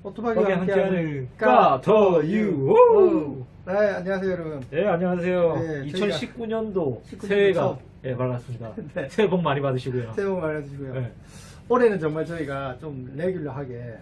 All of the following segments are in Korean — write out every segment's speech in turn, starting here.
오토바이와 함께하는 까더유. 까더유. 네, 안녕하세요 여러분. 네, 안녕하세요. 네, 2019년도 19년도 새해가 처음. 네, 밝았습니다. 네. 새해 복 많이 받으시고요. 새해 복 많이 받으시고요. 네. 올해는 정말 저희가 좀 레귤러하게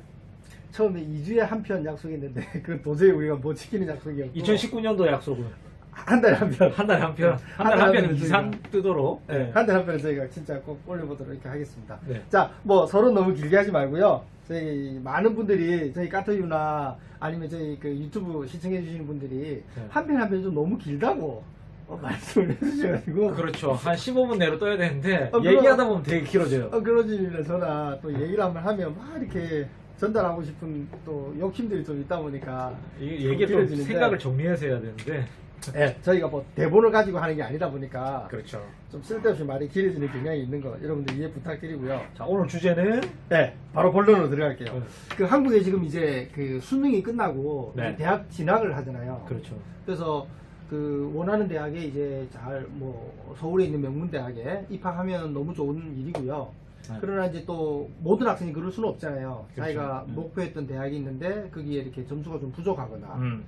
처음에 2주에 한 편 약속했는데 그 도저히 우리가 못 지키는 약속이었고 2019년도 약속은 한 달에 한 편. 한 달에 한 편, 한 달에 한 편 이상 뜨도록. 네, 한 달에 한 편을 저희가 진짜 꼭 올려보도록 이렇게 하겠습니다. 네. 자, 뭐 서로 너무 길게 하지 말고요. 저희 많은 분들이 저희 까터유나 아니면 저희 그 유튜브 시청해 주시는 분들이 네. 한 편 한 편 좀 너무 길다고 말씀을 해주셔가지고 그렇죠. 한 15분 내로 떠야 되는데 그럼- 얘기하다 보면 되게 길어져요. 그러지는 저나 또 얘기를 한번 하면 막 이렇게 전달하고 싶은 또 욕심들이 좀 있다 보니까 이게 얘기 좀 길어지는데. 생각을 정리해서 해야 되는데. 네, 저희가 뭐 대본을 가지고 하는 게 아니다 보니까 그렇죠. 좀 쓸데없이 말이 길어지는 경향이 있는 거 여러분들 이해 부탁드리고요. 자, 오늘 주제는 네, 바로 본론으로 들어갈게요. 네. 그 한국에 지금 이제 그 수능이 끝나고 네. 이제 대학 진학을 하잖아요. 그렇죠. 그래서 그 원하는 대학에 이제 잘 뭐 서울에 있는 명문 대학에 입학하면 너무 좋은 일이고요. 네. 그러나 이제 또 모든 학생이 그럴 수는 없잖아요. 그렇죠. 자기가 목표했던 대학이 있는데 거기에 이렇게 점수가 좀 부족하거나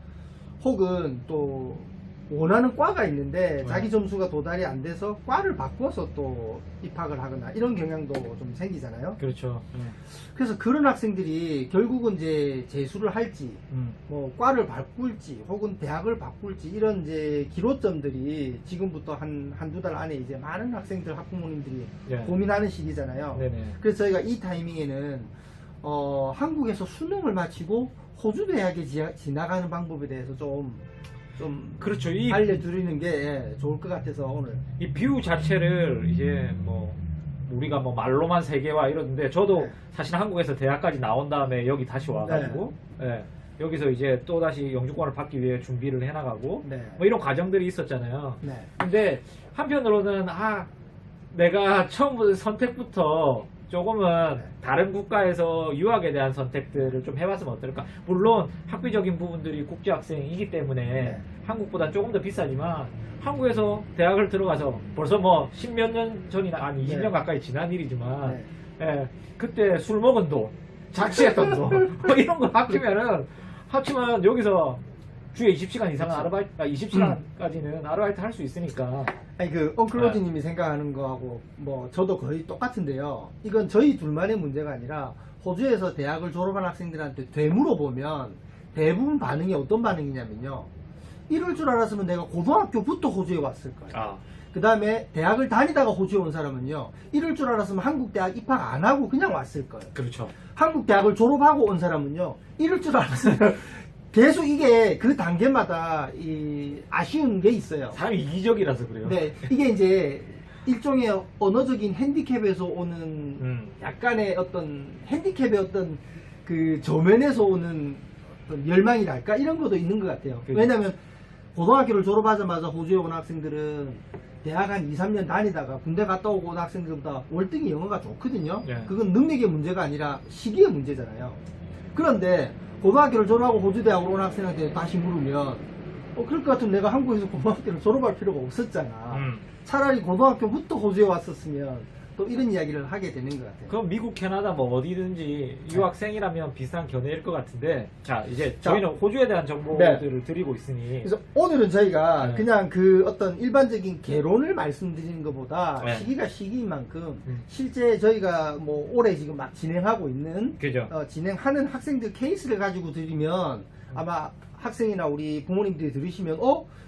혹은 또 원하는 과가 있는데 네. 자기 점수가 도달이 안 돼서 과를 바꿔서 또 입학을 하거나 이런 경향도 좀 생기잖아요. 그렇죠. 그래서 그런 학생들이 결국은 이제 재수를 할지 뭐 과를 바꿀지 혹은 대학을 바꿀지 이런 이제 기로점들이 지금부터 한두 달 안에 이제 많은 학생들 학부모님들이 예. 고민하는 시기잖아요. 네네. 그래서 저희가 이 타이밍에는 한국에서 수능을 마치고 호주 대학에 지나가는 방법에 대해서 좀 그렇죠. 알려드리는 게 좋을 것 같아서 오늘 이 비유 자체를 이제 뭐 우리가 뭐 말로만 세계화 이러는데 저도 네. 사실 한국에서 대학까지 나온 다음에 여기 다시 와가지고 예, 여기서 이제 또 다시 영주권을 받기 위해 준비를 해나가고 네. 뭐 이런 과정들이 있었잖아요. 네. 근데 한편으로는 내가 처음 선택부터 조금은 네. 다른 국가에서 유학에 대한 선택들을 좀 해봤으면 어떨까. 물론 학비적인 부분들이 국제학생이기 때문에 네. 한국보다 조금 더 비싸지만 한국에서 대학을 들어가서 벌써 뭐 십몇 년 전이나 아니 20년 네. 가까이 지난 일이지만 네. 예, 그때 술 먹은 돈, 자취했던 돈 뭐 이런 거 합치면 여기서 주에 20시간 이상은 그렇죠. 20시간까지는 아르바이트 할 수 있으니까. 아니 그 엉클로지님이 생각하는 거하고 뭐 저도 거의 똑같은데요. 이건 저희 둘만의 문제가 아니라 호주에서 대학을 졸업한 학생들한테 되물어보면 대부분 반응이 어떤 반응이냐면요. 이럴 줄 알았으면 내가 고등학교부터 호주에 왔을 거예요. 그 다음에 대학을 다니다가 호주에 온 사람은요. 이럴 줄 알았으면 한국 대학 입학 안 하고 그냥 왔을 거예요. 그렇죠. 한국 대학을 졸업하고 온 사람은요. 이럴 줄 알았으면 계속 이게 그 단계마다 아쉬운 게 있어요. 사람이 이기적이라서 그래요. 네, 이게 이제 일종의 언어적인 핸디캡에서 오는 약간의 어떤 핸디캡의 어떤 그 저면에서 오는 어떤 열망이랄까 이런 것도 있는 것 같아요. 그렇죠. 왜냐하면 고등학교를 졸업하자마자 호주에 온 학생들은 대학 한 2, 3년 다니다가 군대 갔다 오고 온 학생들보다 월등히 영어가 좋거든요. 네. 그건 능력의 문제가 아니라 시기의 문제잖아요. 그런데 고등학교를 졸업하고 호주 대학으로 온 학생한테 다시 물으면 그럴 것 같으면 내가 한국에서 고등학교를 졸업할 필요가 없었잖아. 차라리 고등학교부터 호주에 왔었으면 또 이런 이야기를 하게 되는 것 같아요. 그럼 미국, 캐나다 뭐 어디든지 유학생이라면 비슷한 견해일 것 같은데, 자 이제 저희는 호주에 대한 정보들을 드리고 있으니. 그래서 오늘은 저희가 네. 그냥 그 어떤 일반적인 개론을 말씀드리는 것보다 네. 시기가 시기인 만큼 실제 저희가 뭐 올해 지금 막 진행하고 있는 그죠. 진행하는 학생들 케이스를 가지고 드리면 아마 학생이나 우리 부모님들이 들으시면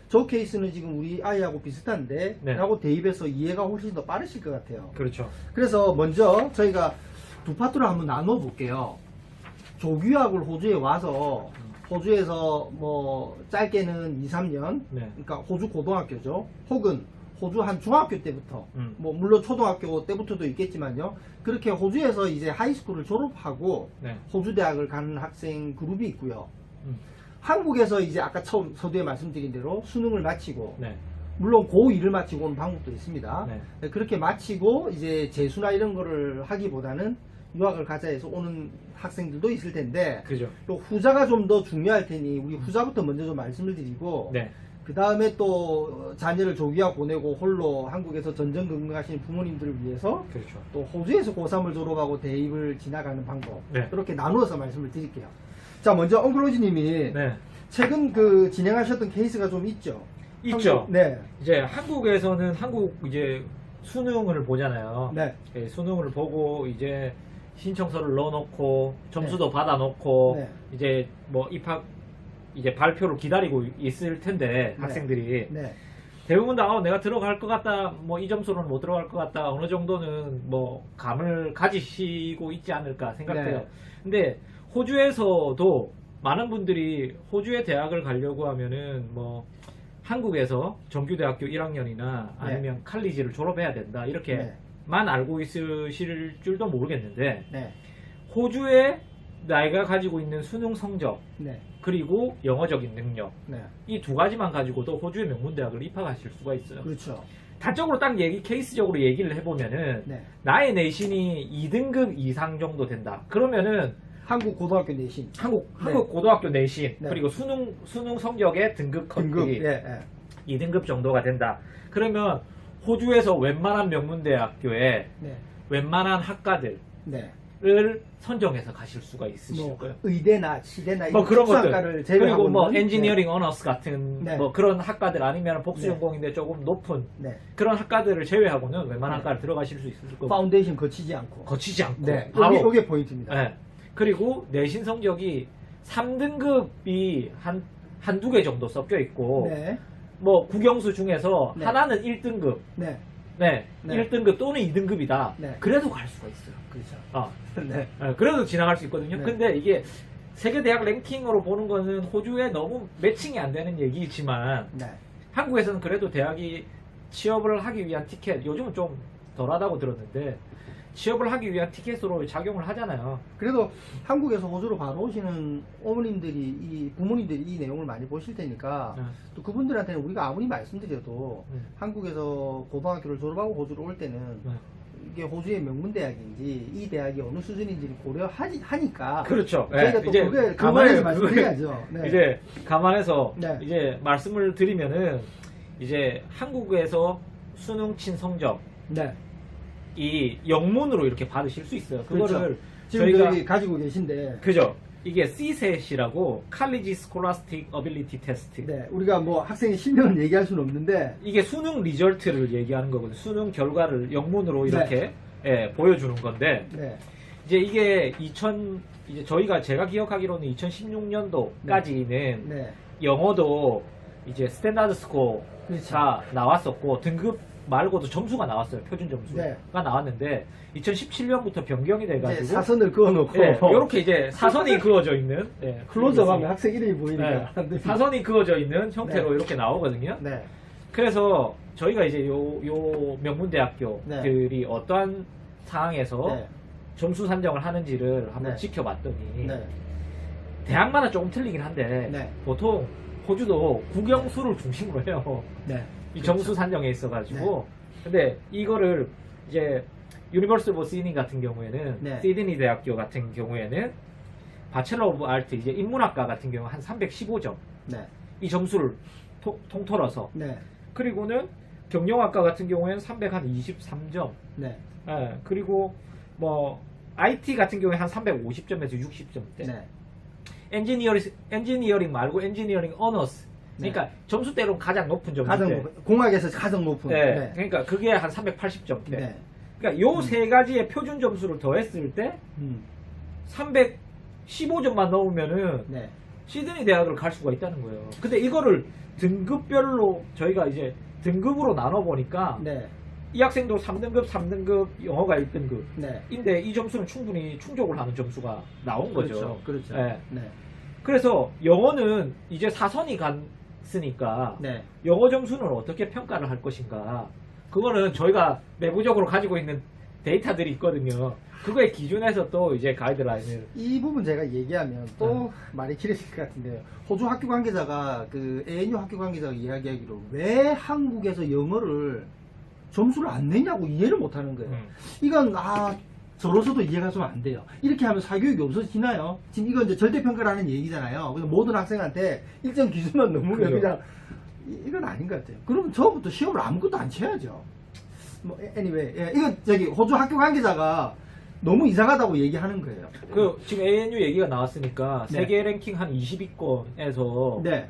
저 케이스는 지금 우리 아이하고 비슷한데 네. 라고 대입해서 이해가 훨씬 더 빠르실 것 같아요. 그렇죠. 그래서 먼저 저희가 두 파트로 한번 나눠 볼게요. 조교학을 호주에 와서 호주에서 뭐 짧게는 2, 3년 네. 그러니까 호주 고등학교죠. 혹은 호주 한 중학교 때부터 뭐 물론 초등학교 때부터도 있겠지만요. 그렇게 호주에서 이제 하이스쿨을 졸업하고 네. 호주 대학을 가는 학생 그룹이 있고요. 한국에서 이제 아까 처음 서두에 말씀드린 대로 수능을 마치고 네. 물론 고2를 마치고 오는 방법도 있습니다. 네. 그렇게 마치고 이제 재수나 이런 거를 하기보다는 유학을 가자 해서 오는 학생들도 있을 텐데 그죠. 또 후자가 좀 더 중요할 테니 우리 후자부터 먼저 좀 말씀을 드리고 네. 그 다음에 또 자녀를 조기학 보내고 홀로 한국에서 전전긍긍하시는 부모님들을 위해서 그렇죠. 또 호주에서 고3을 졸업하고 대입을 지나가는 방법 네. 이렇게 나누어서 말씀을 드릴게요. 자, 먼저 엉클로지님이 네. 최근 그 진행하셨던 케이스가 좀 있죠. 있죠. 네. 이제 한국에서는 한국 이제 수능을 보잖아요. 네. 예, 수능을 보고 이제 신청서를 넣어놓고 점수도 받아놓고 네. 이제 뭐 입학 이제 발표를 기다리고 있을 텐데 네. 학생들이 네. 대부분 다 내가 들어갈 것 같다, 뭐 이 점수로는 못 들어갈 것 같다, 어느 정도는 뭐 감을 가지시고 있지 않을까 생각해요. 네. 근데 호주에서도 많은 분들이 호주의 대학을 가려고 하면은 뭐 한국에서 정규대학교 1학년이나 아니면 칼리지를 졸업해야 된다 네. 이렇게만 알고 있으실 줄도 모르겠는데 네. 호주에 나이가 가지고 있는 수능 성적 네. 그리고 영어적인 능력 네. 이 두 가지만 가지고도 호주의 명문대학을 입학하실 수가 있어요. 그렇죠. 단적으로 딱 케이스적으로 얘기를 해보면은 네. 나의 내신이 2등급 이상 정도 된다. 그러면은 한국 고등학교 내신. 한국 네. 고등학교 내신 네. 그리고 수능 성적의 등급 등급. 컷이 예, 예. 2등급 정도가 된다. 그러면 호주에서 웬만한 명문대학교에 네. 웬만한 학과들을 네. 선정해서 가실 수가 있으실 뭐 거예요. 의대나 치대나 뭐 이런 그런 특수학과를 것들 제외하고 그리고 뭐 있는, 엔지니어링 어너스 같은 네. 뭐 그런 학과들 아니면 복수 네. 전공인데 조금 높은 네. 그런 학과들을 제외하고는 웬만한 네. 학과를 들어가실 수 있을 거고 파운데이션 거치지 않고. 거치지 않고 네. 바로 이게 포인트입니다. 네. 그리고 내신 성적이 3등급이 한두 개 정도 섞여 있고 네. 뭐 국영수 중에서 네. 하나는 1등급 네. 네, 네. 1등급 또는 2등급이다. 네. 그래도 갈 수가 있어요. 그렇죠. 네. 네. 그래도 지나갈 수 있거든요. 네. 근데 이게 세계 대학 랭킹으로 보는 거는 호주에 너무 매칭이 안 되는 얘기지만 네. 한국에서는 그래도 대학이 취업을 하기 위한 티켓 요즘은 좀 덜하다고 들었는데 취업을 하기 위한 티켓으로 작용을 하잖아요. 그래도 한국에서 호주로 바로 오시는 어머님들이 부모님들이 이 내용을 많이 보실 테니까 네. 또 그분들한테는 우리가 아무리 말씀드려도 한국에서 고등학교를 졸업하고 호주로 올 때는 네. 이게 호주의 명문대학인지 이 대학이 어느 수준인지를 고려하니까 그렇죠. 저희가 또 이제 그거에 감안해서 말씀드려야죠. 네. 이제 감안해서 네. 이제 말씀을 드리면은 이제 한국에서 수능 친 성적 네. 이 영문으로 이렇게 받으실 수 있어요. 그거를 그렇죠. 지금 저희가 저희 가지고 계신데 그죠? 이게 CSAT이라고 College Scholastic Ability Test. 네, 우리가 뭐 학생의 실명을 얘기할 수는 없는데 이게 수능 리절트를 얘기하는 거거든요. 수능 결과를 영문으로 이렇게 네. 예, 보여주는 건데 네. 이제 이게 이제 제가 기억하기로는 2016년도까지는 네. 영어도 이제 스탠다드 스코어가 그렇죠. 나왔었고 등급 말고도 점수가 나왔어요. 표준 점수가 네. 나왔는데 2017년부터 변경이 이제 돼가지고 사선을 그어놓고 이렇게 이제 사선이 그어져 있는 클로즈업하면 학생 이름이 보이니까 네, 사선이 그어져 있는 형태로 네. 이렇게 나오거든요. 네. 그래서 저희가 이제 요 명문대학교들이 어떠한 상황에서 네. 점수 산정을 하는지를 한번 네. 지켜봤더니 네. 대학마다 조금 틀리긴 한데 네. 보통 호주도 국영수를 중심으로 해요. 네. 이 점수 산정에 있어가지고 근데 이거를 이제 유니버시티 오브 시드니 같은 경우에는 네. 시드니 대학교 같은 경우에는 바첼러 오브 아트 이제 인문학과 같은 경우 한 315점 네. 이 점수를 통틀어서 네. 그리고는 경영학과 같은 경우에는 323점 네. 그리고 뭐 IT 같은 경우에 한 350점에서 60점대 네. 엔지니어링 말고 엔지니어링 어너스 그러니까 점수대로 가장 높은 점수대 가장 공학에서 가장 높은. 네. 네. 그러니까 그게 한 380점대 네. 그러니까 요 세 가지의 표준 점수를 더했을 때 음. 315점만 넣으면은 네. 시드니 대학을 갈 수가 있다는 거예요. 근데 이거를 등급별로 저희가 이제 등급으로 나눠 보니까 네. 이 학생도 3등급 영어가 1등급 네. 인데 이 점수는 충분히 충족을 하는 점수가 나온 거죠. 그렇죠. 그렇죠. 네. 네. 그래서 영어는 이제 사선이 갔으니까 네. 영어 점수는 어떻게 평가를 할 것인가 그거는 저희가 내부적으로 가지고 있는 데이터들이 있거든요. 그거에 기준해서 또 이제 가이드라인을 이 부분 제가 얘기하면 또 말이 길어질 것 같은데요. 호주 학교 관계자가 그 ANU 학교 관계자가 이야기하기로 왜 한국에서 영어를 점수를 안 내냐고 이해를 못 하는 거예요. 이건 저로서도 이해가 좀 안 돼요. 이렇게 하면 사교육이 없어지나요? 지금 이건 이제 절대평가라는 얘기잖아요. 그래서 모든 학생한테 일정 기준만 넘으면 그죠. 그냥 이건 아닌 것 같아요. 그러면 저부터 시험을 아무것도 안 쳐야죠. 뭐 anyway, 예, 이건 호주 학교 관계자가 너무 이상하다고 얘기하는 거예요. 그 지금 ANU 얘기가 나왔으니까 네. 세계 랭킹 한 20위권에서 네.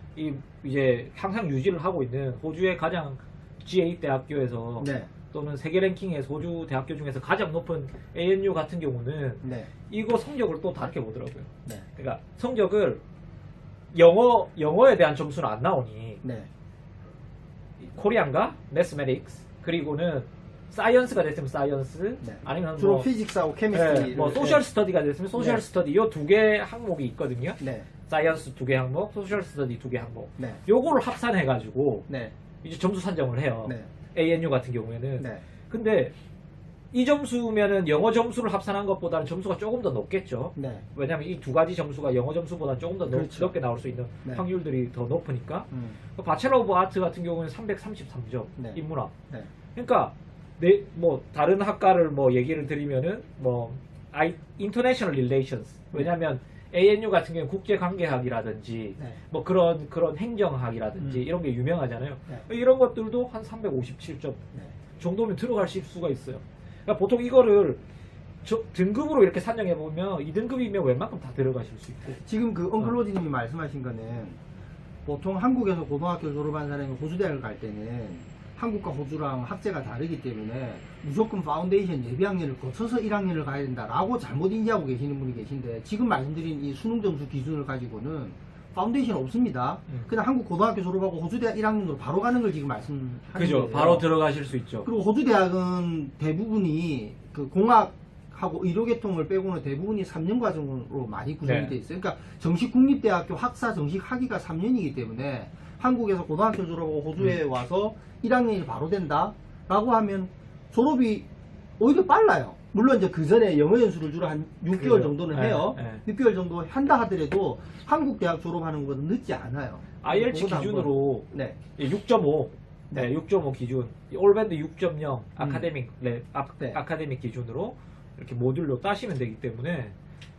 이제 항상 유지를 하고 있는 호주의 가장 G8 대학교에서 네. 또는 세계 랭킹에서 호주 대학교 중에서 가장 높은 ANU 같은 경우는 네. 이거 성적을 또 다르게 보더라고요. 네. 그러니까 성적을 영어에 대한 점수는 안 나오니 네. 코리안과 매스매틱스 그리고는 사이언스가 됐으면 사이언스 네. 아니면 주로 뭐, 피직스하고 네, 케미스트리. 뭐 소셜 스터디가 됐으면 소셜 네. 스터디 요 두 개 항목이 있거든요. 네. 사이언스 두 개 항목, 소셜 스터디 두 개 항목. 네. 요거를 합산해 가지고 네. 이제 점수 산정을 해요. 네. ANU 같은 경우에는. 네. 근데 이 점수면은 영어 점수를 합산한 것보다는 점수가 조금 더 높겠죠. 네. 왜냐하면 이 두 가지 점수가 영어 점수보다 조금 더 그렇죠. 높게 나올 수 있는 네. 확률들이 더 높으니까. 음. 바첼러 오브 아트 같은 경우는 333점 네. 인문학. 네. 그러니까 뭐 다른 학과를 뭐 얘기를 드리면은 뭐 international relations 왜냐하면 ANU 같은 경우는 국제관계학이라든지 네. 뭐 그런 행정학이라든지 음. 이런 게 유명하잖아요. 네. 이런 것들도 한 357점 네. 정도면 들어갈 수가 있어요. 그러니까 보통 이거를 등급으로 이렇게 산정해 보면 2등급이면 웬만큼 다 들어가실 수 있고. 지금 그 엉클로지님이 말씀하신 거는 보통 한국에서 고등학교 졸업한 사람이 호주대학을 갈 때는 한국과 호주랑 학제가 다르기 때문에 무조건 파운데이션 예비 학년을 거쳐서 1학년을 가야 된다라고 잘못 인지하고 계시는 분이 계신데 지금 말씀드린 이 수능 점수 기준을 가지고는 파운데이션 없습니다. 그냥 한국 고등학교 졸업하고 호주대학 1학년으로 바로 가는 걸 지금 말씀하는 그죠. 거예요. 바로 들어가실 수 있죠. 그리고 호주대학은 대부분이 그 공학하고 의료계통을 빼고는 대부분이 3년 과정으로 많이 구성이 네. 돼 있어요. 그러니까 정식 국립대학교 학사 정식 학위가 3년이기 때문에 한국에서 고등학교 졸업하고 호주에 와서 1학년이 바로 된다라고 하면 졸업이 오히려 빨라요. 물론 이제 그 전에 영어 연수를 주로 한 6개월 그죠. 정도는 네, 해요. 네. 6개월 정도 한다 하더라도 한국 대학 졸업하는 것보다 늦지 않아요. IELTS 그거도 기준으로 한번- 네. 6.5 네, 6.5 기준 올밴드 6.0 아카데믹 네. 아카데믹 기준으로 이렇게 모듈로 따시면 되기 때문에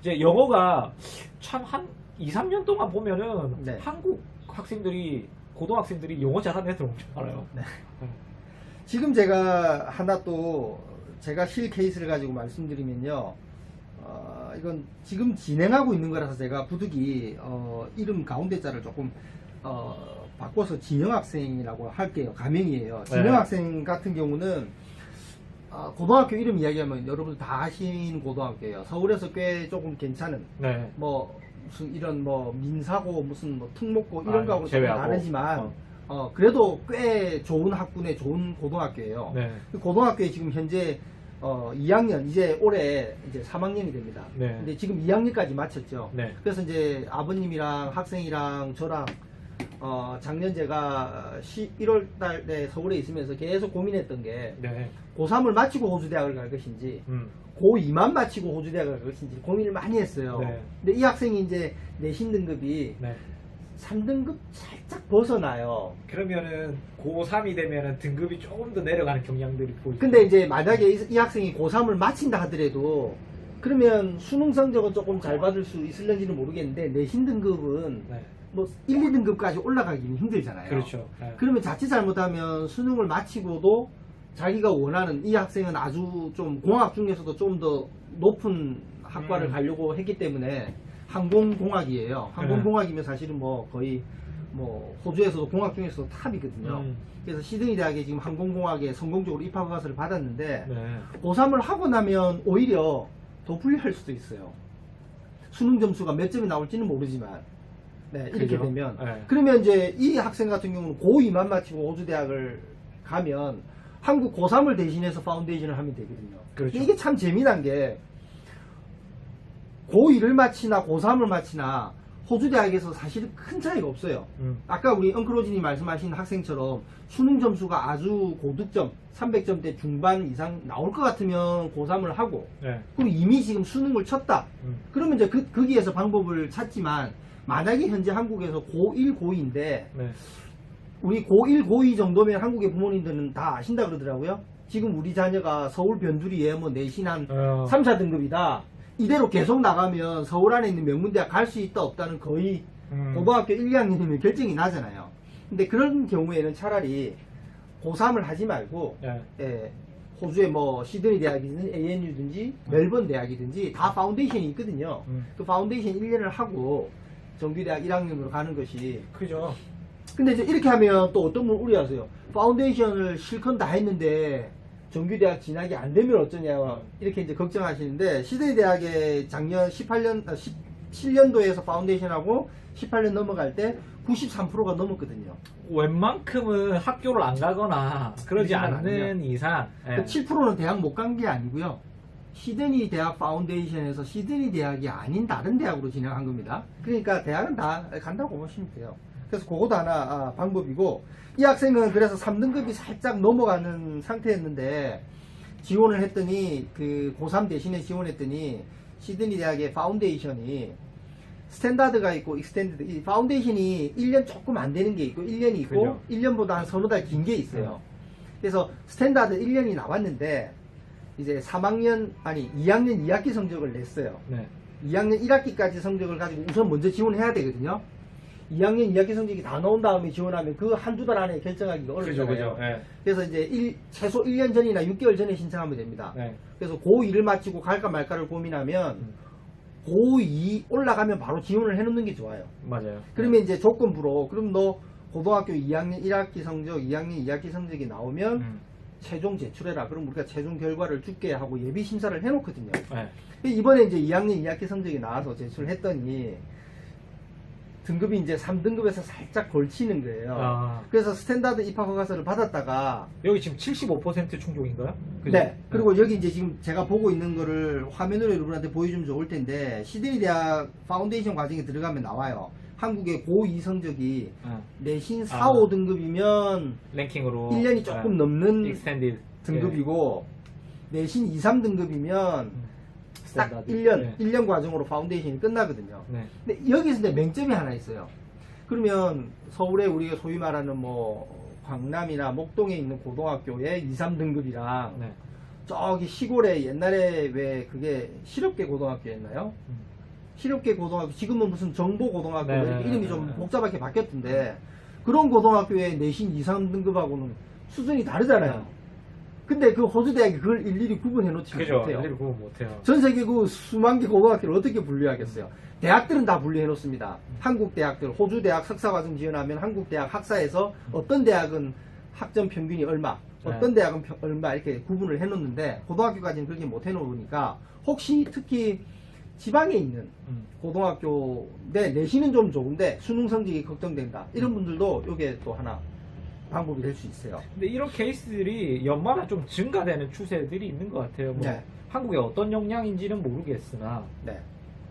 이제 영어가 참 한 2, 3년 동안 보면은 네. 한국 학생들이 고등학생들이 영어 잘하는 애들 엄청 많아요. 네. 지금 제가 하나 또 제가 실 케이스를 가지고 말씀드리면요. 이건 지금 진행하고 있는 거라서 제가 부득이 이름 가운데 자를 조금 바꿔서 진영학생이라고 할게요. 가명이에요. 진영학생 같은 경우는 고등학교 이름 이야기하면 여러분들 다 아시는 고등학교예요. 서울에서 꽤 조금 괜찮은 네. 뭐 무슨 이런 뭐 민사고 무슨 뭐 특목고 이런 거하고 조금 제외하고. 다르지만 그래도 꽤 좋은 학군의 좋은 고등학교예요. 네. 그 고등학교에 지금 현재 2학년 이제 올해 이제 3학년이 됩니다. 네. 근데 지금 2학년까지 마쳤죠. 네. 그래서 이제 아버님이랑 학생이랑 저랑 작년 제가 11월 달에 서울에 있으면서 계속 고민했던 게 네. 고3을 마치고 호주대학을 갈 것인지 음. 고2만 마치고 호주대학을 갈 것인지 고민을 많이 했어요. 네. 근데 이 학생이 이제 내신 등급이 네. 3등급 살짝 벗어나요. 그러면은 고3이 되면은 등급이 조금 더 내려가는 경향들이 보이죠. 근데 이제 만약에 이 학생이 고3을 마친다 하더라도 그러면 수능 성적은 조금 잘 받을 수 있을는지는 모르겠는데 내신 등급은 네. 뭐 1, 2등급까지 올라가기는 힘들잖아요. 그렇죠. 네. 그러면 자칫 잘못하면 수능을 마치고도 자기가 원하는 이 학생은 아주 좀 공학 중에서도 좀 더 높은 학과를 가려고 했기 때문에 항공공학이에요. 항공공학이면 사실은 뭐 거의 뭐 호주에서도 공학 중에서도 탑이거든요. 그래서 시드니 대학에 지금 항공공학에 성공적으로 입학 허가서를 받았는데 네. 고3을 하고 나면 오히려 더 불리할 수도 있어요. 수능 점수가 몇 점이 나올지는 모르지만 네, 이렇게 그죠? 되면 네. 그러면 이제 이 학생 같은 경우는 고2만 마치고 호주대학을 가면 한국 고3을 대신해서 파운데이션을 하면 되거든요. 그렇죠. 이게 참 재미난 게 고1을 마치나 고3을 마치나 호주대학에서 사실 큰 차이가 없어요. 아까 우리 엉클로진이 말씀하신 학생처럼 수능 점수가 아주 고득점 300점대 중반 이상 나올 것 같으면 고3을 하고 네. 그리고 이미 지금 수능을 쳤다. 그러면 이제 거기에서 방법을 찾지만 만약에 현재 한국에서 고1, 고2인데 네. 우리 고1, 고2 정도면 한국의 부모님들은 다 아신다 그러더라고요. 지금 우리 자녀가 서울 변두리에 뭐 내신 한 3, 4등급이다. 이대로 계속 나가면 서울 안에 있는 명문대학 갈 수 있다 없다는 거의 고등학교 1, 2학년이면 결정이 나잖아요. 근데 그런 경우에는 차라리 고3을 하지 말고 네. 예, 호주의 뭐 시드니 대학이든지 ANU든지 멜번 대학이든지 다 파운데이션이 있거든요. 그 파운데이션 1년을 하고 정규대학 1학년으로 가는 것이. 그죠. 근데 이제 이렇게 하면 또 어떤 분 우려하세요. 파운데이션을 실컷 다 했는데 정규대학 진학이 안 되면 어쩌냐 이렇게 이제 걱정하시는데, 시드니 대학에 작년 17년도에서 파운데이션하고 18년 넘어갈 때 93%가 넘었거든요. 웬만큼은 학교를 안 가거나 그러지 그러지만 않는 않으면. 이상 예. 7%는 대학 못 간 게 아니고요. 시드니 대학 파운데이션에서 시드니 대학이 아닌 다른 대학으로 진학한 겁니다. 그러니까 대학은 다 간다고 보시면 돼요. 그래서 그것도 하나 방법이고, 이 학생은 그래서 3등급이 살짝 넘어가는 상태였는데 지원을 했더니 그 고3 대신에 지원했더니 시드니 대학의 파운데이션이 스탠다드가 있고 익스텐디드, 이 파운데이션이 1년 조금 안 되는 게 있고 1년이 있고 그죠. 1년보다 한 서너 달 긴 게 있어요. 그래서 스탠다드 1년이 나왔는데 이제 2학년 2학기 성적을 냈어요. 네. 2학년 1학기까지 성적을 가지고 우선 먼저 지원해야 되거든요. 2학년 2학기 성적이 다 나온 다음에 지원하면 그 한두 달 안에 결정하기가 그죠, 어렵잖아요. 그죠. 예. 그래서 이제 최소 1년 전이나 6개월 전에 신청하면 됩니다. 네. 그래서 고2를 마치고 갈까 말까를 고민하면 고2 올라가면 바로 지원을 해놓는 게 좋아요. 맞아요. 그러면 이제 조건부로, 그럼 너 고등학교 2학년 1학기 성적, 2학년 2학기 성적이 나오면 최종 제출해라. 그럼 우리가 최종 결과를 줄게 하고 예비 심사를 해놓거든요. 네. 이번에 이제 2학년 2학기 성적이 나와서 제출했더니 등급이 이제 3등급에서 살짝 걸치는 거예요. 아. 그래서 스탠다드 입학 허가서를 받았다가 여기 지금 75% 충족인가요? 그죠? 네. 그리고 여기 이제 지금 제가 보고 있는 거를 화면으로 여러분한테 보여주면 좋을 텐데, 시드니 대학 파운데이션 과정에 들어가면 나와요. 한국의 고2 성적이 내신 4, 5등급이면 랭킹으로 1년이 조금 넘는 익스텐디드 등급이고, 내신 2, 3등급이면 딱 스탠다드. 1년, 네. 1년 과정으로 파운데이션이 끝나거든요. 네. 근데 여기서 근데 맹점이 하나 있어요. 그러면 서울에 우리가 소위 말하는 뭐 광남이나 목동에 있는 고등학교의 2, 3등급이랑 네. 저기 시골에 옛날에 왜 그게 실업계 고등학교였나요? 실업계 고등학교, 지금은 무슨 정보고등학교 네, 이렇게 네, 이름이 네, 좀 네. 복잡하게 바뀌었던데, 그런 고등학교의 내신 2, 3등급하고는 수준이 다르잖아요. 근데 그 호주 대학이 그걸 일일이 구분해 놓지 그죠. 못해요. 일일이 구분 못해요. 전 세계 그 수만 개 고등학교를 어떻게 분류하겠어요? 대학들은 다 분류해 놓습니다. 한국 대학들, 호주 대학 석사과정 지원하면 한국 대학 학사에서 어떤 대학은 학점 평균이 얼마, 어떤 대학은 얼마 이렇게 구분을 해 놓는데, 고등학교까지는 그렇게 못 해 놓으니까 혹시 특히 지방에 있는 고등학교 내 내신은 좀 좋은데 수능 성적이 걱정된다, 이런 분들도 이게 또 하나 방법이 될 수 있어요. 근데 이런 케이스들이 연마다 좀 증가되는 추세들이 있는 것 같아요. 뭐 네. 한국의 어떤 역량인지는 모르겠으나 네.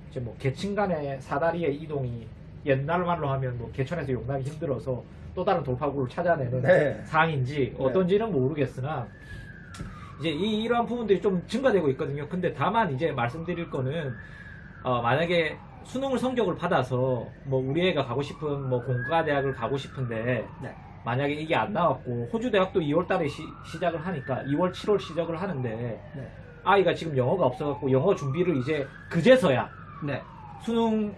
이제 뭐 계층 간의 사다리의 이동이 옛날 말로 하면 뭐 개천에서 용납이 힘들어서 또 다른 돌파구를 찾아내는 네. 상황인지 어떤지는 모르겠으나 이제 이러한 부분들이 좀 증가되고 있거든요. 근데 다만 이제 말씀드릴 거는 만약에 수능을 성적을 받아서 뭐 우리 애가 가고 싶은 뭐 공가 대학을 가고 싶은데 네. 만약에 이게 안 나왔고, 호주 대학도 2월 달에 시작을 하니까 2월 7월 시작을 하는데 네. 아이가 지금 영어가 없어갖고 영어 준비를 이제 그제서야 네. 수능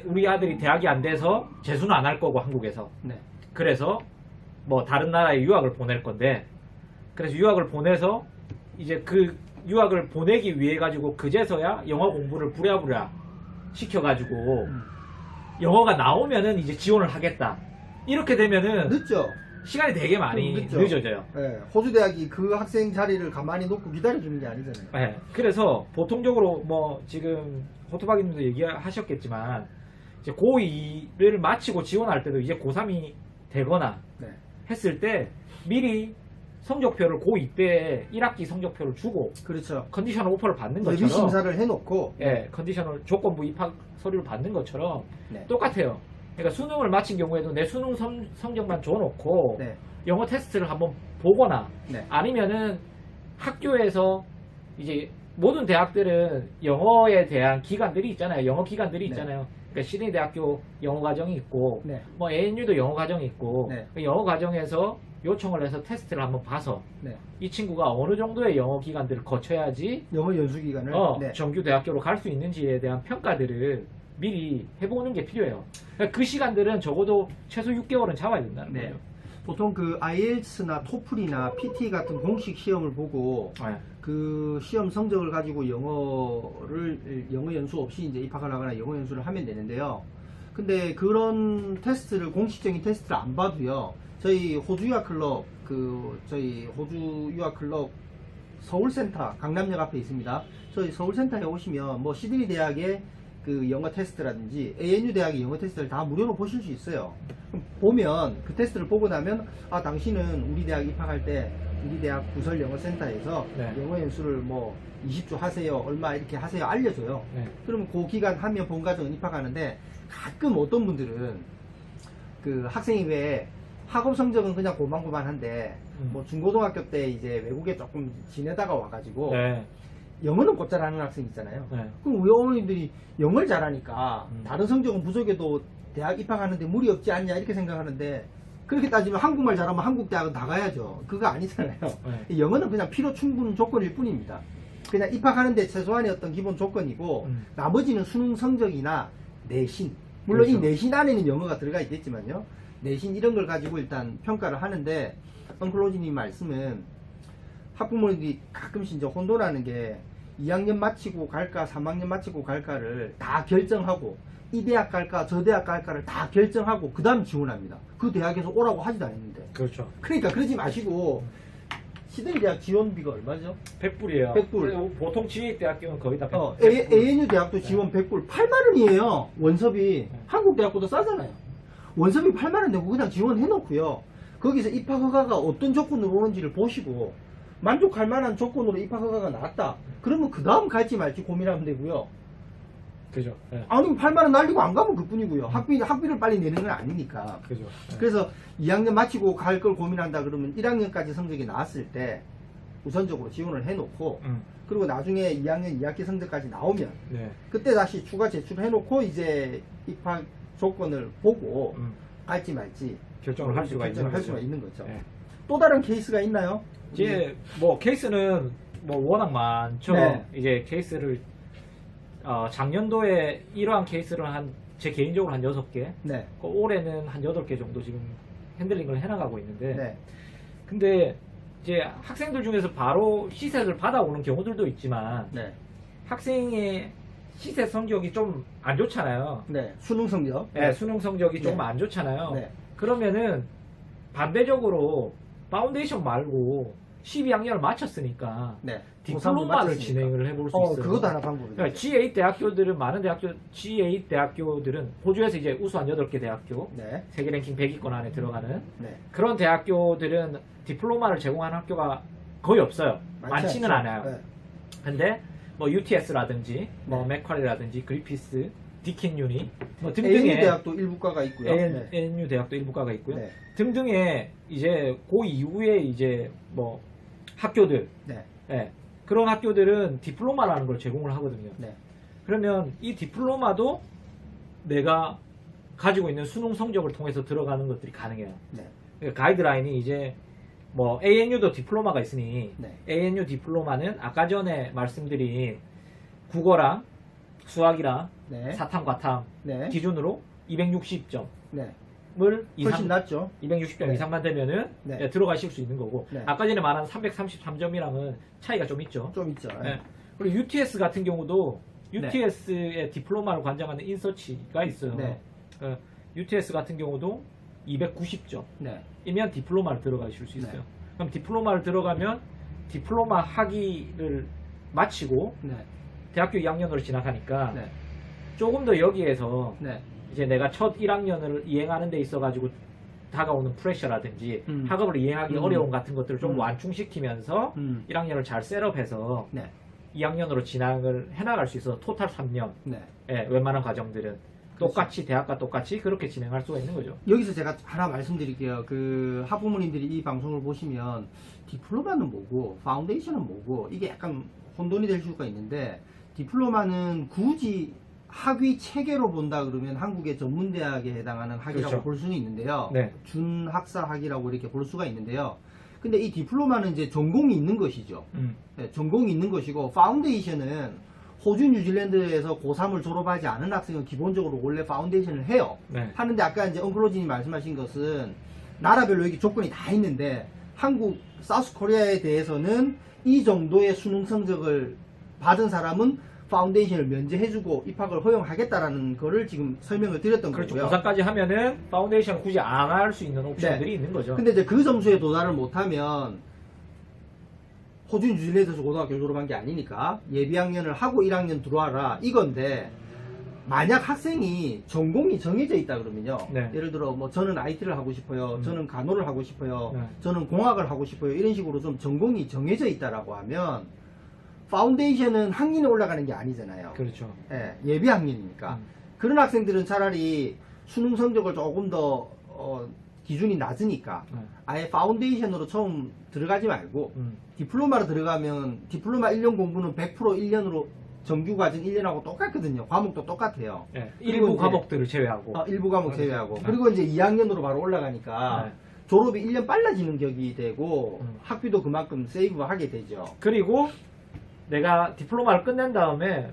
우리 아들이 대학이 안 돼서 재수는 안 할 거고 한국에서, 네. 그래서 뭐 다른 나라에 유학을 보낼 건데, 그래서 유학을 보내서 이제 그 유학을 보내기 위해 가지고 그제서야 영어 공부를 부랴부랴 시켜가지고 영어가 나오면은 이제 지원을 하겠다. 이렇게 되면은 늦죠. 시간이 되게 많이 늦죠. 늦어져요. 네. 호주 대학이 그 학생 자리를 가만히 놓고 기다려주는 게 아니잖아요. 네. 그래서 보통적으로 뭐 지금 호토박이님도 얘기하셨겠지만 이제 고2를 마치고 지원할 때도 이제 고3이 되거나 네. 했을 때 미리 성적표를 고2 때 1학기 성적표를 주고 그렇죠. 컨디셔널 오퍼를 받는 것처럼, 예비 심사를 해놓고. 예, 컨디셔널 조건부 입학 서류를 받는 것처럼 네. 똑같아요. 그러니까 수능을 마친 경우에도 내 수능 성적만 줘놓고 네. 영어 테스트를 한번 보거나 네. 아니면은 학교에서 이제 모든 대학들은 영어에 대한 기관들이 있잖아요. 영어 기관들이 네. 있잖아요. 그러니까 시드니 대학교 영어 과정이 있고, 네. 뭐 ANU도 영어 과정이 있고, 네. 그 영어 과정에서 요청을 해서 테스트를 한번 봐서 네. 이 친구가 어느 정도의 영어 기관들을 거쳐야지 영어 연수 기간을. 네. 정규 대학교로 갈 수 있는지에 대한 평가들을 미리 해보는 게 필요해요. 그러니까 그 시간들은 적어도 최소 6개월은 잡아야 된다는 네. 거예요. 보통 그 IELTS나 토플이나 PT 같은 공식 시험을 보고 네. 그 시험 성적을 가지고 영어 연수 없이 이제 입학을 하거나 영어 연수를 하면 되는데요. 근데 그런 테스트를 공식적인 테스트를 안 봐도요. 저희 호주 유학 클럽 저희 호주 유학 클럽 서울센터 강남역 앞에 있습니다. 저희 서울센터에 오시면 뭐 시드니 대학의 그 영어 테스트라든지 ANU 대학의 영어 테스트를 다 무료로 보실 수 있어요. 보면 그 테스트를 보고 나면 아 당신은 우리 대학 입학할 때 우리 대학 부설 영어 센터에서 네. 영어 연수를 뭐 20주 하세요 얼마 이렇게 하세요 알려줘요. 네. 그러면 그 기간 하면 본과정은 입학하는데 가끔 어떤 분들은 그 학생이 왜 학업 성적은 그냥 고만고만한데 뭐 중고등학교 때 이제 외국에 조금 지내다가 와가지고 네. 영어는 곧잘 하는 학생 있잖아요. 네. 그럼 우리 어머님들이 영어를 잘하니까 음. 다른 성적은 부족해도 대학 입학하는데 무리 없지 않냐 이렇게 생각하는데 그렇게 따지면 한국말 잘하면 한국 대학은 나가야죠. 그거 아니잖아요. 네. 영어는 그냥 필요 충분 조건일 뿐입니다. 그냥 입학하는데 최소한의 어떤 기본 조건이고 나머지는 수능 성적이나 내신 물론 그렇죠. 이 내신 안에는 영어가 들어가 있겠지만요. 내신 이런 걸 가지고 일단 평가를 하는데 엉클로지님 말씀은 학부모님들이 가끔씩 이제 혼돈하는 게 2학년 마치고 갈까 3학년 마치고 갈까를 다 결정하고 이 대학 갈까 저 대학 갈까를 다 결정하고 그 다음 지원합니다. 그 대학에서 오라고 하지도 않았는데. 그렇죠. 그러니까 그러지 마시고 시드니 대학 지원비가 얼마죠? 100불이에요. 100불. 보통 지휘대학교는 거의 다 100불. ANU 대학도 지원 100불 8만원이에요. 원섭이 한국 대학보다 싸잖아요. 원섭이 8만원 내고 그냥 지원해 놓고요. 거기서 입학 허가가 어떤 조건으로 오는지를 보시고 만족할 만한 조건으로 입학 허가가 나왔다. 그러면 그 다음 갈지 말지 고민하면 되고요. 그죠. 네. 아니 8만원 날리고 안 가면 그뿐이고요. 학비를 빨리 내는 건 아니니까. 그죠. 네. 그래서 2학년 마치고 갈 걸 고민한다 그러면 1학년까지 성적이 나왔을 때 우선적으로 지원을 해놓고 그리고 나중에 2학년 2학기 성적까지 나오면 네. 그때 다시 추가 제출해놓고 이제 입학 조건을 보고 갈지 말지 결정을 할 수가 있는 거죠. 있는 거죠. 네. 또 다른 케이스가 있나요? 이제 뭐 케이스는 뭐 워낙 많죠. 네. 이제 케이스를 작년도에 이러한 케이스를 제 개인적으로 한 6개, 네. 올해는 한 8개 정도 지금 핸들링을 해나가고 있는데, 네. 근데 이제 학생들 중에서 바로 시셋을 받아오는 경우들도 있지만, 네. 학생의 시셋 성적이 좀 안 좋잖아요. 네. 수능 성적. 네, 수능 성적이 네. 조금 안 좋잖아요. 네. 그러면은 반대적으로 파운데이션 말고 12학년을 마쳤으니까 네. 디플로마를 진행을 해볼 수 있어요. 그것도 하나 방법이죠. 그러니까 G8 대학교들은 G8 대학교들은 호주에서 이제 우수한 8개 대학교, 네. 세계 랭킹 100위권 안에 들어가는 네. 그런 대학교들은 디플로마를 제공하는 학교가 거의 없어요. 많지는 않죠. 않아요. 네. 근데 뭐 UTS라든지 뭐 네. 맥쿼리라든지 그리피스, 디킨 유니 뭐 ANU 등등의 대학도 일부과가 있고요. 네. ANU 대학도 일부과가 있고요. 네. 등등의 이제 그 이후에 이제 뭐 학교들, 네. 예, 그런 학교들은 디플로마라는 걸 제공을 하거든요. 네. 그러면 이 디플로마도 내가 가지고 있는 수능 성적을 통해서 들어가는 것들이 가능해요. 네. 그러니까 가이드라인이 이제 뭐 ANU도 디플로마가 있으니 네. ANU 디플로마는 아까 전에 말씀드린 국어랑 수학이랑 네. 사탐, 과탐 네. 기준으로 260점을 네. 이상 훨씬 낫죠. 260점 네. 이상만 되면은 네. 예, 들어가실 수 있는 거고 네. 아까 전에 말한 333점이랑은 차이가 좀 있죠. 좀 있죠. 예. 그리고 UTS 같은 경우도 네. UTS의 디플로마를 관장하는 인서치가 있어요. 네. UTS 같은 경우도 290점이면 네. 디플로마를 들어가실 수 있어요. 네. 그럼 디플로마를 들어가면 디플로마 학위를 마치고 네. 대학교 2학년으로 진학하니까 네. 조금 더 여기에서 네. 이제 내가 첫 1학년을 이행하는 데 있어가지고 다가오는 프레셔라든지 학업을 이행하기 어려움 같은 것들을 좀 완충시키면서 1학년을 잘 셋업해서 네. 2학년으로 진학을 해나갈 수 있어서 토탈 3년 네. 예, 웬만한 과정들은 똑같이 대학과 똑같이 그렇게 진행할 수가 있는 거죠. 여기서 제가 하나 말씀드릴게요. 그 학부모님들이 이 방송을 보시면 디플로마는 뭐고 파운데이션은 뭐고 이게 약간 혼돈이 될 수가 있는데 디플로마는 굳이 학위 체계로 본다 그러면 한국의 전문대학에 해당하는 학위라고 그렇죠. 볼 수는 있는데요. 네. 준학사 학위라고 이렇게 볼 수가 있는데요. 근데 이 디플로마는 이제 전공이 있는 것이죠. 네, 전공이 있는 것이고 파운데이션은 호주 뉴질랜드에서 고3을 졸업하지 않은 학생은 기본적으로 원래 파운데이션을 해요. 네. 하는데 아까 이제 엉클로진이 말씀하신 것은 나라별로 이게 조건이 다 있는데 한국 사우스 코리아에 대해서는 이 정도의 수능 성적을 받은 사람은 파운데이션을 면제해주고 입학을 허용하겠다라는 거를 지금 설명을 드렸던 그렇죠. 거고요. 고3까지 하면은 파운데이션 굳이 안 할 수 있는 옵션들이 있는 거죠. 근데 이제 그 점수에 도달을 못하면 호주 뉴질랜드에서 고등학교 졸업한 게 아니니까 예비학년을 하고 1학년 들어와라 이건데 만약 학생이 전공이 정해져 있다 그러면요. 네. 예를 들어 뭐 저는 IT를 하고 싶어요. 저는 간호를 하고 싶어요. 네. 저는 공학을 하고 싶어요. 이런 식으로 좀 전공이 정해져 있다라고 하면 파운데이션은 학년에 올라가는 게 아니잖아요. 그렇죠. 예, 예비학년이니까. 그런 학생들은 차라리 수능 성적을 조금 더 기준이 낮으니까 아예 파운데이션으로 처음 들어가지 말고 디플로마로 들어가면 디플로마 1년 공부는 100% 1년으로 정규 과정 1년하고 똑같거든요. 과목도 똑같아요. 네. 그리고 일부 이제- 과목들을 제외하고. 일부 과목 제외하고. 네. 그리고 이제 2학년으로 바로 올라가니까 네. 졸업이 1년 빨라지는 격이 되고 음. 학비도 그만큼 세이브하게 되죠. 그리고 내가 디플로마를 끝낸 다음에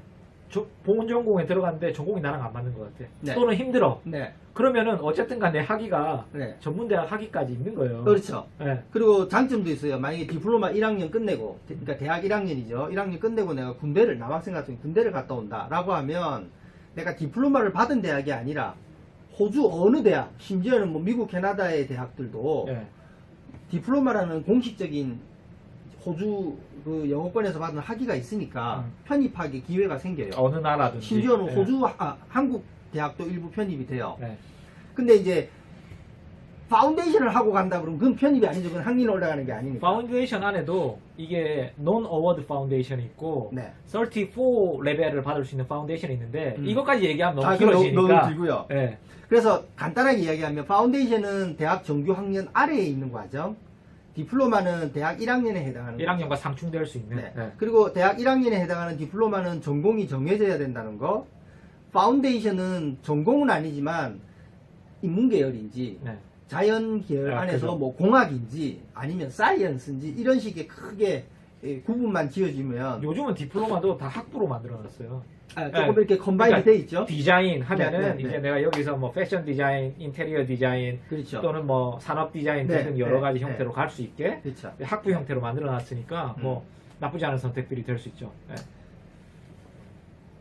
본문 전공에 들어갔는데 전공이 나랑 안 맞는 것 같아. 네. 또는 힘들어. 네. 그러면은 어쨌든 간에 학위가 네. 전문대학 학위까지 있는 거예요. 그렇죠. 네. 그리고 장점도 있어요. 만약에 디플로마 1학년 끝내고, 그러니까 대학 1학년이죠. 1학년 끝내고 내가 군대를, 남학생 같은 경우 군대를 갔다 온다. 라고 하면 내가 디플로마를 받은 대학이 아니라 호주 어느 대학, 심지어는 뭐 미국, 캐나다의 대학들도 네. 디플로마라는 공식적인 호주 그 영어권에서 받은 학위가 있으니까 편입하기 기회가 생겨요. 어느 나라든지. 심지어는 네. 호주, 한국 대학도 일부 편입이 돼요. 네. 근데 이제 파운데이션을 하고 간다 그러면 그건 편입이 아니죠. 그건 학년이 올라가는 게 아니니까. 파운데이션 안에도 이게 논 어워드 파운데이션이 있고 네. 34 레벨을 받을 수 있는 파운데이션이 있는데 이것까지 얘기하면 너무 그건 길어지니까. 너무 길고요. 네. 그래서 간단하게 이야기하면 파운데이션은 대학 정규 학년 아래에 있는 과정, 디플로마는 대학 1학년에 해당하는 1학년과 상충될 수 있는. 네. 네. 그리고 대학 1학년에 해당하는 디플로마는 전공이 정해져야 된다는 거. 파운데이션은 전공은 아니지만 인문계열인지 네. 자연계열 아, 안에서 그죠. 뭐 공학인지 아니면 사이언스인지 이런 식의 크게 구분만 지어지면 요즘은 디플로마도 다 학부로 만들어놨어요. 조금 이렇게 컴바인이 그러니까 돼 있죠. 디자인 하면은 네, 네, 네. 이제 내가 여기서 뭐 패션 디자인, 인테리어 디자인 그렇죠. 또는 뭐 산업 디자인 네, 등등 여러 네, 가지 네. 형태로 갈 수 있게 그렇죠. 학부 형태로 만들어놨으니까 뭐 나쁘지 않은 선택들이 될 수 있죠. 네.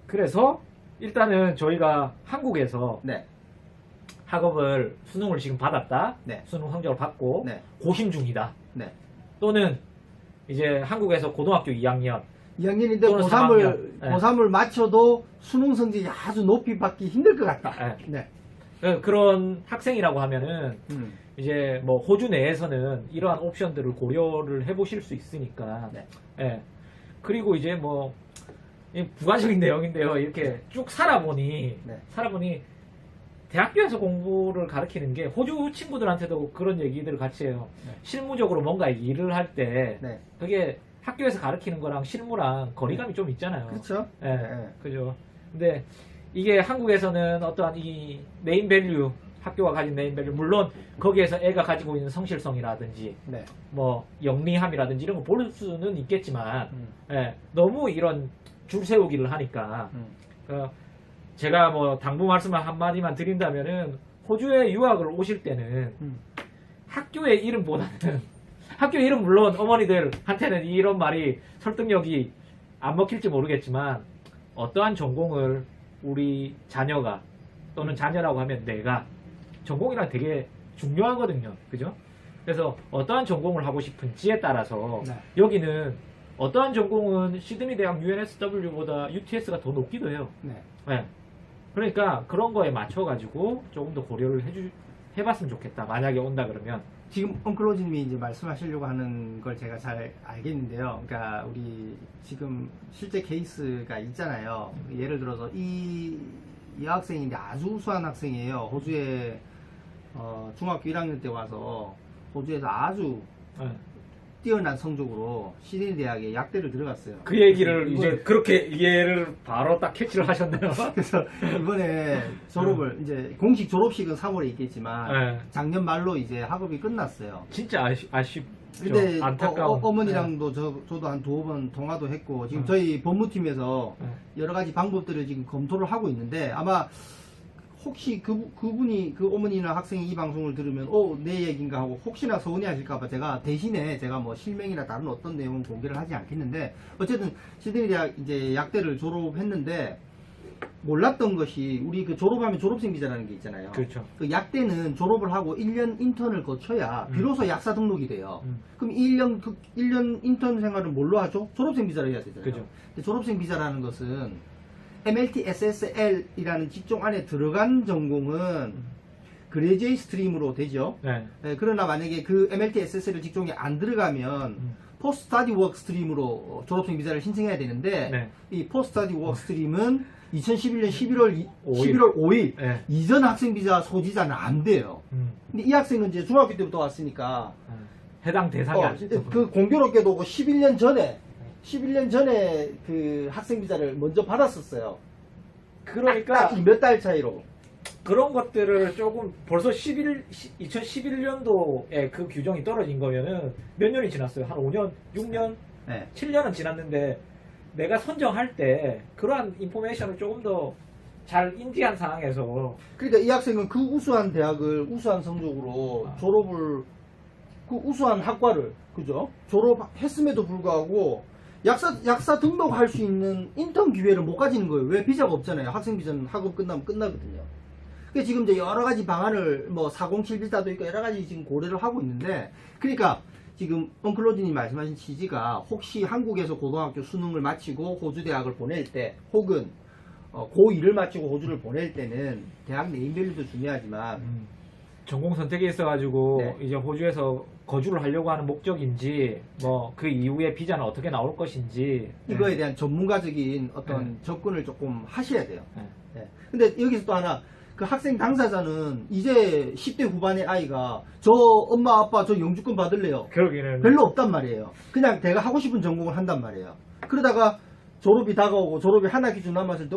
그래서 일단은 저희가 한국에서 네. 학업을 수능을 지금 받았다. 네. 수능 성적을 받고 네. 고심 중이다. 네. 또는 이제 한국에서 고등학교 2학년 2학년인데 또는 고3을 3학년. 네. 고3을 맞춰도 수능 성적이 아주 높이 받기 힘들 것 같다. 네. 네. 그런 학생이라고 하면은 음. 이제 뭐 호주 내에서는 이러한 옵션들을 고려를 해보실 수 있으니까. 네. 예. 그리고 이제 뭐 이 부가적인 내용인데요. 이렇게 쭉 살아보니 대학교에서 공부를 가르치는 게 호주 친구들한테도 그런 얘기들을 같이 해요. 네. 실무적으로 뭔가 일을 할 때 네. 그게 학교에서 가르치는 거랑 실무랑 거리감이 좀 있잖아요. 그렇죠. 예, 네. 그죠. 근데 이게 한국에서는 어떠한 이 네임밸류, 학교가 가진 네임밸류, 물론 거기에서 애가 가지고 있는 성실성이라든지 네. 뭐 영리함이라든지 이런 거 볼 수는 있겠지만 음. 예, 너무 이런 줄 세우기를 하니까 제가 뭐 당부 말씀을 한마디만 드린다면은 호주에 유학을 오실 때는 학교의 이름보다는 학교 이름 물론 어머니들한테는 이런 말이 설득력이 안 먹힐지 모르겠지만 어떠한 전공을 우리 자녀가 또는 자녀라고 하면 내가 전공이란 되게 중요하거든요. 그죠? 그래서 어떠한 전공을 하고 싶은지에 따라서 네. 여기는 어떠한 전공은 시드니 대학 UNSW보다 UTS가 더 높기도 해요. 네. 네. 그러니까 그런 거에 맞춰가지고 조금 더 고려를 해봤으면 좋겠다. 만약에 온다 그러면. 지금 엉클로지님이 이제 말씀하시려고 하는 걸 제가 잘 알겠는데요. 그러니까 우리 지금 실제 케이스가 있잖아요. 예를 들어서 이 여학생인데 아주 우수한 학생이에요. 호주에 중학교 1학년 때 와서 호주에서 아주 네. 뛰어난 성적으로 시드니 대학에 약대를 들어갔어요. 그 얘기를 이번에- 이제 그렇게 이해를 바로 딱 캐치를 하셨네요. 그래서 이번에 졸업을 이제 공식 졸업식은 3월에 있겠지만 네. 작년 말로 이제 학업이 끝났어요. 진짜 아쉽죠. 근데 안타까운. 어머니랑도 저도 한 두어 번 통화도 했고 지금 네. 저희 법무팀에서 네. 여러 가지 방법들을 지금 검토를 하고 있는데 아마 혹시 그분이 그 어머니나 학생이 이 방송을 들으면 내 얘기인가 하고 혹시나 서운해 하실까봐 제가 대신에 제가 뭐 실명이나 다른 어떤 내용은 공개를 하지 않겠는데 어쨌든 시드니 대학 이제 약대를 졸업했는데 몰랐던 것이 우리 그 졸업하면 졸업생 비자라는 게 있잖아요. 그렇죠. 그 약대는 졸업을 하고 1년 인턴을 거쳐야 비로소 약사 등록이 돼요. 음. 그럼 1년 인턴 생활을 뭘로 하죠? 졸업생 비자를 해야 되잖아요. 그죠. 근데 졸업생 비자라는 것은 MLT SSL이라는 직종 안에 들어간 전공은 그레이지에이트 스트림으로 되죠. 네. 네, 그러나 만약에 그 MLT SSL 직종이 안 들어가면 포스트 스타디 워크 스트림으로 졸업생 비자를 신청해야 되는데 네. 이 포스트 스타디 워크 스트림은 2011년 11월 5일 네. 이전 학생 비자 소지자는 안 돼요. 근데 이 학생은 이제 중학교 때부터 왔으니까 해당 대상이 아니죠. 그 공교롭게도 11년 전에 그 학생 비자를 먼저 받았었어요. 그러니까 몇 달 차이로. 그런 것들을 조금 벌써 2011년도에 그 규정이 떨어진 거면은 몇 년이 지났어요? 한 5년, 6년, 네. 7년은 지났는데 내가 선정할 때 그러한 인포메이션을 조금 더 잘 인지한 상황에서 그러니까 이 학생은 그 우수한 대학을 우수한 성적으로 졸업을 그 우수한 학과를 그죠? 졸업했음에도 불구하고 약사 등록할 수 있는 인턴 기회를 못 가지는 거예요. 왜? 비자가 없잖아요. 학생 비자는 학업 끝나면 끝나거든요. 그러니까 지금 이제 여러 가지 방안을 뭐 407 비자도 있고 여러 가지 지금 고려를 하고 있는데 그러니까 지금 엉클로디님 말씀하신 취지가 혹시 한국에서 고등학교 수능을 마치고 호주 대학을 보낼 때 혹은 고2를 마치고 호주를 보낼 때는 대학 네임밸류도 중요하지만 전공 선택이 있어가지고 네. 이제 호주에서 거주를 하려고 하는 목적인지 뭐 그 이후에 비자는 어떻게 나올 것인지 이거에 대한 전문가적인 어떤 네. 접근을 조금 하셔야 돼요. 네. 네. 근데 여기서 또 하나 그 학생 당사자는 이제 10대 후반의 아이가 저 엄마 아빠 저 영주권 받을래요. 그러기는 별로 없단 말이에요. 그냥 내가 하고 싶은 전공을 한단 말이에요. 그러다가 졸업이 다가오고 졸업이 하나 기준 남았을 때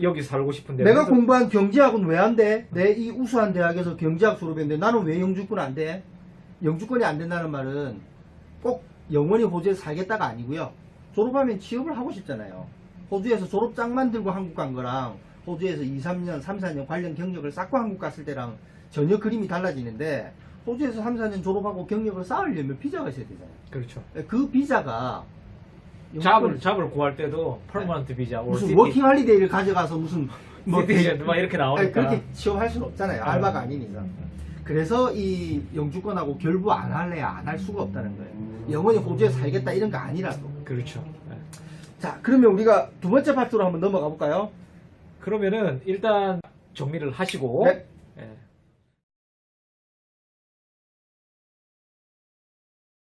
여기 살고 싶은데 내가 공부한 경제학은 왜 안 돼? 내 이 우수한 대학에서 경제학 졸업했는데 나는 왜 영주권 안 돼? 영주권이 안 된다는 말은 꼭 영원히 호주에서 살겠다가 아니고요. 졸업하면 취업을 하고 싶잖아요. 호주에서 졸업장만 들고 한국 간 거랑 호주에서 2, 3년, 3, 4년 관련 경력을 쌓고 한국 갔을 때랑 전혀 그림이 달라지는데 호주에서 3, 4년 졸업하고 경력을 쌓으려면 비자가 있어야 되잖아요. 그렇죠. 그 비자가 잡을 구할 때도 퍼머넌트 비자 무슨 워킹 할리데이를 가져가서 무슨 시티즌 막 이렇게 나오니까 그렇게 취업할 수는 없잖아요. 알바가 아닌 이상. 그래서 이 영주권하고 결부 안 할래야 안 할 수가 없다는 거예요. 영원히 호주에 살겠다 이런 거 아니라도. 그렇죠. 네. 자, 그러면 우리가 두 번째 파트로 한번 넘어가 볼까요? 그러면은 일단 정리를 하시고 네. 예.